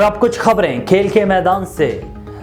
اب کچھ خبریں کھیل کے میدان سے۔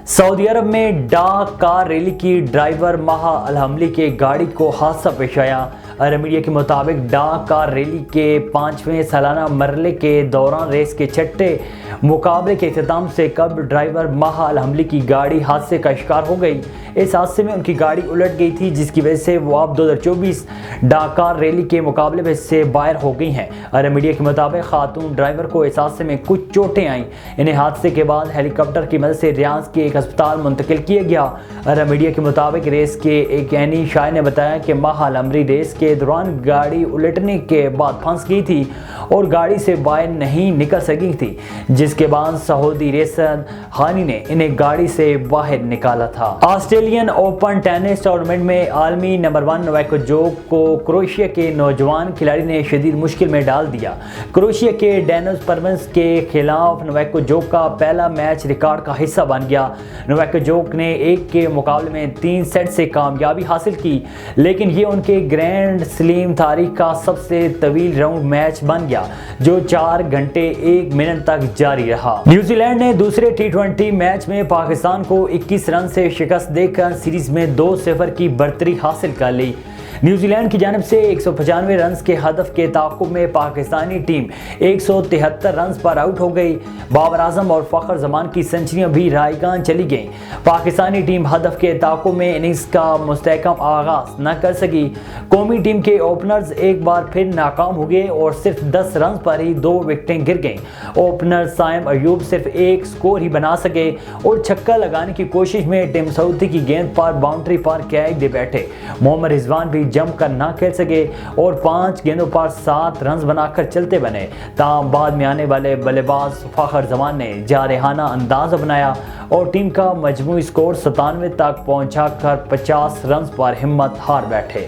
سعودی عرب میں ڈاک کار ریلی کی ڈرائیور ماہا الحملی کے گاڑی کو حادثہ پیش آیا۔ عرب میڈیا کے مطابق ڈاک کار ریلی کے 5ویں سالانہ مرحلے کے دوران ریس کے چھٹے مقابلے کے اختتام سے قبل ڈرائیور ماہا الحملی کی گاڑی حادثے کا شکار ہو گئی۔ اس حادثے میں ان کی گاڑی الٹ گئی تھی، جس کی وجہ سے وہ اب 2024 ڈاک کار ریلی کے مقابلے میں سے باہر ہو گئی ہیں۔ عرب میڈیا کے مطابق خاتون ڈرائیور کو اس حادثے میں کچھ چوٹیں آئیں۔ انہیں حادثے کے بعد ہیلی کاپٹر کی مدد سے ریاض کے ایک ہسپتال منتقل کیا گیا۔ عرب میڈیا کے مطابق ریس کے ایک عینی شاہد نے بتایا کہ ماہا الحملی ریس کے دوران گاڑی الٹنے کے بعد پھنس گئی تھی اور گاڑی سے باہر نہیں نکل سکی تھی، جس کے بعد سعودی ریسر ہانی نے انہیں گاڑی سے باہر نکالا تھا۔ آسٹریلین اوپن ٹینس ٹورنامنٹ میں عالمی نمبر 1 نوواک جوکووچ کو کروشیا کے نوجوان کھلاڑی نے شدید مشکل میں ڈال دیا۔ کروشیا کے ڈینس پرمنس کے خلاف نوواک جوکووچ کا پہلا میچ ریکارڈ کا حصہ بن گیا۔ نوواک جوکووچ نے 1 کے مقابلے میں 3 سیٹ سے کامیابی حاصل کی، لیکن یہ ان کے گرینڈ سلیم تاریخ کا سب سے طویل راؤنڈ میچ بن گیا، جو 4 گھنٹے 1 منٹ تک جاری رہا۔ نیوزی لینڈ نے دوسرے T20 میچ میں پاکستان کو 21 رن سے شکست دے کر سیریز میں 2-0 کی برتری حاصل کر لی۔ نیوزی لینڈ کی جانب سے 195 رنز کے ہدف کے تعاقب میں پاکستانی ٹیم 173 رنز پر آؤٹ ہو گئی۔ بابر اعظم اور فخر زمان کی سنچریاں بھی رائیگان چلی گئیں۔ پاکستانی ٹیم ہدف کے تعاقب میں اننگز کا مستحکم آغاز نہ کر سکی۔ قومی ٹیم کے اوپنرز ایک بار پھر ناکام ہو گئے اور صرف 10 رنز پر ہی 2 وکٹیں گر گئیں۔ اوپنر سائم ایوب صرف 1 سکور ہی بنا سکے اور چھکا لگانے کی کوشش میں ٹیم سعودی کی گیند پر باؤنڈری پر کیچ دے بیٹھے۔ محمد رضوان بھی جم کر نہ کھیل سکے اور 5 گیندوں پر 7 رنز بنا کر چلتے بنے۔ تاہم بعد میں آنے والے بلے باز فخر زمان نے جارحانہ انداز اپنایا اور ٹیم کا مجموعی سکور 97 تک پہنچا کر 50 رنز پر ہمت ہار بیٹھے۔